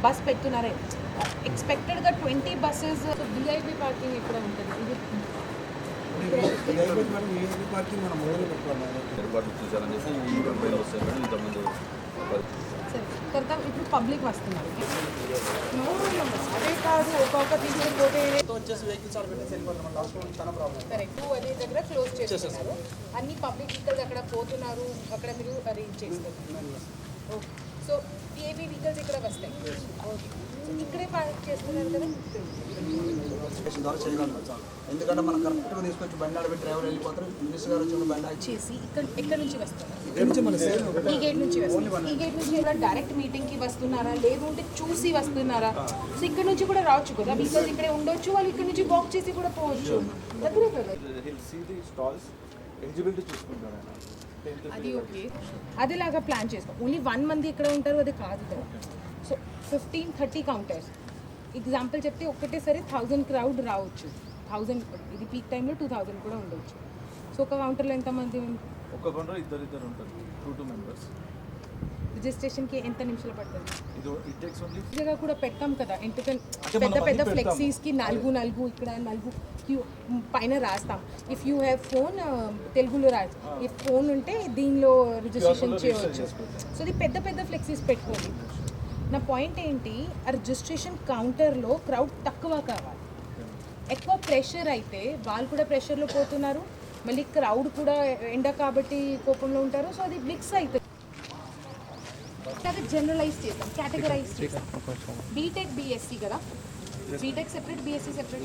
Bus పెడుతున్నారే ఎక్స్పెక్టెడ్గా 20 buses VIP parking ఇక్కడ ఉంటుంది. ఏర్పాట్లు చూసారని చెప్పి ఈ కంపెనీలో వస్తాయి మేడం. ఇంతమంది సరే తర్వాత ఇప్పుడు పబ్లిక్ వస్తున్నారు. అదే కాదు ఒక్కొక్క తీసుకుపోతే కరెక్ట్ అదే దగ్గర క్లోజ్ చేస్తున్నారు. అన్ని పబ్లిక్ వెహికల్స్ అక్కడ పోతున్నారు, అక్కడ మీరు అరేంజ్ చేస్తారు. ఓకే, సో ఏవి వెహికల్స్ ఇక్కడ వస్తాయి. ఓకే, ఇక్కడే పార్క్ చేస్తున్నారు కదా. ద్వారా చేయగలం సార్, ఎందుకంటే మనం కరెక్ట్గా తీసుకొచ్చి బండి ఆడబెట్టి డ్రైవర్ వెళ్ళిపోతారు. మినిస్టర్ గారు వచ్చి బండి చేసి ఎక్కడి నుంచి వస్తున్నారు? ఈ గేట్ నుంచి వస్తున్నారు. ఈ గేట్ నుంచి కూడా డైరెక్ట్ మీటింగ్కి వస్తున్నారా, లేదు అంటే చూసి వస్తున్నారా? సో ఇక్కడ నుంచి కూడా రావచ్చు కదా, వెహికల్స్ ఇక్కడే ఉండొచ్చు, వాళ్ళు ఇక్కడ నుంచి వాక్ చేసి కూడా పోవచ్చు. దగ్గరే కదా. అది ఓకే, అదేలాగా ప్లాన్ చేసుకో. ఓన్లీ 1 మంది ఇక్కడ ఉంటారు, అది కాదు కదా. సో 15-30 కౌంటర్స్ ఎగ్జాంపుల్ చెప్తే ఒక్కటేసరి 1000 క్రౌడ్ రావచ్చు. 1000 ఇది పీక్ టైంలో 2000 కూడా ఉండొచ్చు. సో ఒక కౌంటర్లో ఎంతమంది? ఒక కౌంటర్ ఇద్దరు ఉంటారు, 2 మెంబర్స్. రిజిస్ట్రేషన్కి ఎంత నిమిషాలు పడుతుంది? ఇది ఇదిగా కూడా పెట్టాం కదా, ఎందుకంటే పెద్ద పెద్ద ఫ్లెక్సీస్కి 4 ఇక్కడ 4 పైన రాస్తాం. ఇఫ్ యూ హ్యావ్ ఫోన్ తెలుగులో రాసి, ఈ ఫోన్ ఉంటే దీనిలో రిజిస్ట్రేషన్ చేయవచ్చు. సో ఇది పెద్ద పెద్ద ఫ్లెక్సీస్ పెట్టుకోండి. నా పాయింట్ ఏంటి, ఆ రిజిస్ట్రేషన్ కౌంటర్లో క్రౌడ్ తక్కువ కావాలి. ఎక్కువ ప్రెషర్ అయితే వాళ్ళు కూడా ప్రెషర్లో పోతున్నారు, మళ్ళీ క్రౌడ్ కూడా ఎండ కాబట్టి కోపంలో ఉంటారు. సో అది మిక్స్ అవుతుంది. జనరలైజ్ చేద్దాం, కేటగరైజ్ చేద్దాం. బీటెక్ బీఎస్సీ కదా, BTech separate, BSc separate.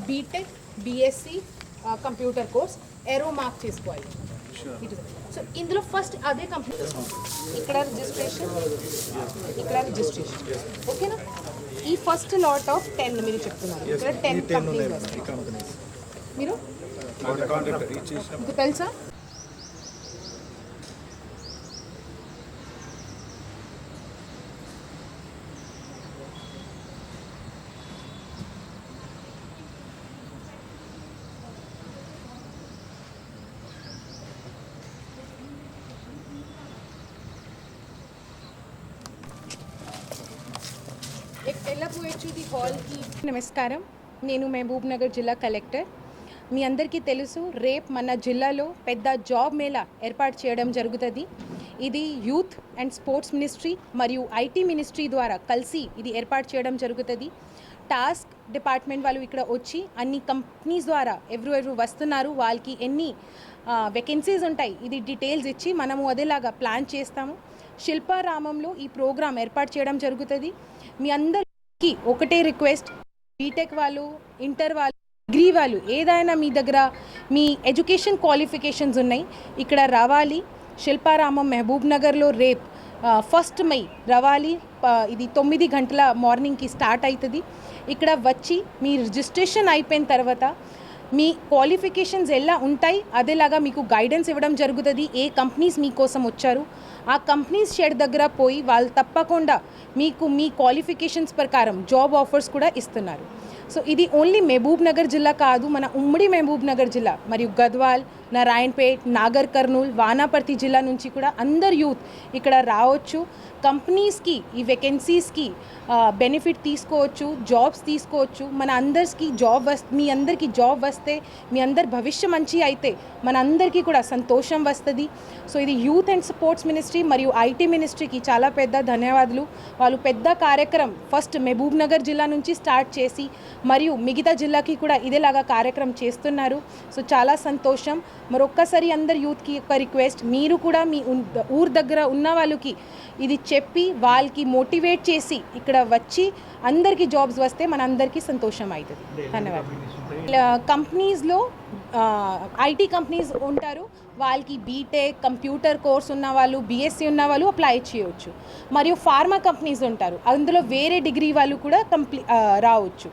BTech BSc computer course arrow mark చేసుకోవాలి. సో ఇందులో ఫస్ట్ అదే కంపెనీ, ఇక్కడ రిజిస్ట్రేషన్, ఇక్కడ రిజిస్ట్రేషన్. ఓకేనా? ఈ ఫస్ట్ లాట్ ఆఫ్ 10 మీరు చెప్తున్నారు, ఇక్కడ 10 కంపెనీస్ వస్తాయి. మీరు మీకు తెలుసా? నమస్కారం, నేను మహబూబ్ నగర్ జిల్లా కలెక్టర్. మీ అందరికీ తెలుసు, రేపు మన జిల్లాలో పెద్ద జాబ్ మేళా ఏర్పాటు చేయడం జరుగుతుంది. ఇది యూత్ అండ్ స్పోర్ట్స్ మినిస్ట్రీ మరియు ఐటీ మినిస్ట్రీ ద్వారా కలిసి ఇది ఏర్పాటు చేయడం జరుగుతుంది. టాస్క్ డిపార్ట్మెంట్ వాళ్ళు ఇక్కడ వచ్చి అన్ని కంపెనీస్ ద్వారా ఎవరు వస్తున్నారు, వాళ్ళకి ఎన్ని వేకెన్సీస్ ఉంటాయి, ఇది డీటెయిల్స్ ఇచ్చి మనము అదేలాగా ప్లాన్ చేస్తాము. శిల్పారామంలో ఈ ప్రోగ్రాం ఏర్పాటు చేయడం జరుగుతుంది. మీ అందరికీ ఒకటే రిక్వెస్ట్, బీటెక్ వాళ్ళు, ఇంటర్ వాళ్ళు, డిగ్రీ వాళ్ళు, ఏదైనా మీ దగ్గర మీ ఎడ్యుకేషన్ క్వాలిఫికేషన్స్ ఉన్నాయి, ఇక్కడ రావాలి. శిల్పారామం మహబూబ్ నగర్లో రేపు 1 మై రావాలి. ఇది 9 గంటల మార్నింగ్కి స్టార్ట్ అవుతుంది. ఇక్కడ వచ్చి మీ రిజిస్ట్రేషన్ అయిపోయిన తర్వాత మీ క్వాలిఫికేషన్స్ ఎలా ఉంటాయి అదేలాగా మీకు గైడెన్స్ ఇవ్వడం జరుగుతుంది. ఏ కంపెనీస్ మీకోసం వచ్చారు, ఆ కంపెనీస్ షెడ్ దగ్గర పోయి వాళ్ళు తప్పకుండా మీకు మీ క్వాలిఫికేషన్స్ ప్రకారం జాబ్ ఆఫర్స్ కూడా ఇస్తున్నారు. సో ఇది ఓన్లీ మహబూబ్ నగర్ జిల్లా కాదు, మన ఉమ్మడి మహబూబ్ నగర్ జిల్లా మరియు గద్వాల్, నారాయణపేట్, నాగర్ కర్నూల్, వానాపర్తి జిల్లా నుంచి కూడా అందరు యూత్ ఇక్కడ రావచ్చు. కంపెనీస్కి ఈ వేకెన్సీస్కి బెనిఫిట్ తీసుకోవచ్చు, జాబ్స్ తీసుకోవచ్చు. మన అందరికీ మీ అందరికీ జాబ్ వస్తే, మీ అందరి భవిష్య మంచి అయితే మన అందరికీ కూడా సంతోషం వస్తుంది. సో ఇది యూత్ అండ్ స్పోర్ట్స్ మినిస్ట్రీ మరియు ఐటీ మినిస్ట్రీకి చాలా పెద్ద ధన్యవాదాలు. వాళ్ళు పెద్ద కార్యక్రమం ఫస్ట్ మహబూబ్ నగర్ జిల్లా నుంచి స్టార్ట్ చేసి మరియు మిగతా జిల్లాకి కూడా ఇదేలాగా కార్యక్రమం చేస్తున్నారు. సో చాలా సంతోషం. మరొక్కసారి అందరు యూత్కి ఒక రిక్వెస్ట్, మీరు కూడా మీ ఊరు దగ్గర ఉన్న వాళ్ళకి ఇది చెప్పి వాళ్ళకి మోటివేట్ చేసి ఇక్కడ వచ్చి అందరికీ జాబ్స్ వస్తే మన అందరికీ సంతోషం అవుతుంది. ధన్యవాదాలు. కంపెనీస్లో ఐటీ కంపెనీస్ ఉంటారు, వాళ్ళకి బీటెక్ కంప్యూటర్ కోర్స్ ఉన్న వాళ్ళు, బీఎస్సీ ఉన్న వాళ్ళు అప్లై చేయవచ్చు. మరియు ఫార్మా కంపెనీస్ ఉంటారు, అందులో వేరే డిగ్రీ వాళ్ళు కూడా రావచ్చు.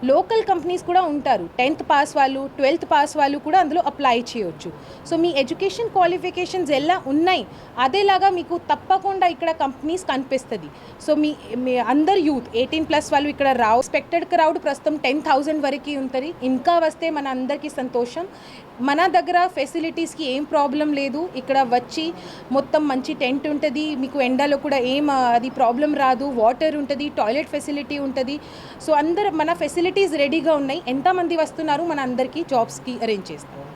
లోకల్ కంపెనీస్ కూడా ఉంటారు, 10th పాస్ వాళ్ళు 12th పాస్ వాళ్ళు కూడా అందులో అప్లై చేయొచ్చు. సో మీ ఎడ్యుకేషన్ క్వాలిఫికేషన్స్ ఎలా ఉన్నాయి అదేలాగా మీకు తప్పకుండా ఇక్కడ కంపెనీస్ కనిపిస్తుంది. సో మీ అందరు యూత్ 18+ వాళ్ళు ఇక్కడ రావు. ఎక్స్పెక్టెడ్ క్రౌడ్ ప్రస్తుతం 10,000 వరకు ఉంటుంది. ఇంకా వస్తే మన అందరికీ సంతోషం. మన దగ్గర ఫెసిలిటీస్కి ఏం ప్రాబ్లం లేదు. ఇక్కడ వచ్చి మొత్తం మంచి టెంట్ ఉంటుంది, మీకు ఎండలో కూడా ఏం అది ప్రాబ్లం రాదు. వాటర్ ఉంటుంది, టాయిలెట్ ఫెసిలిటీ ఉంటుంది. సో అందరు మన ఫెసిలిటీస్ రెడీగా ఉన్నాయి. ఎంతమంది వస్తున్నారు మన అందరికీ జాబ్స్కి అరేంజ్ చేస్తాం.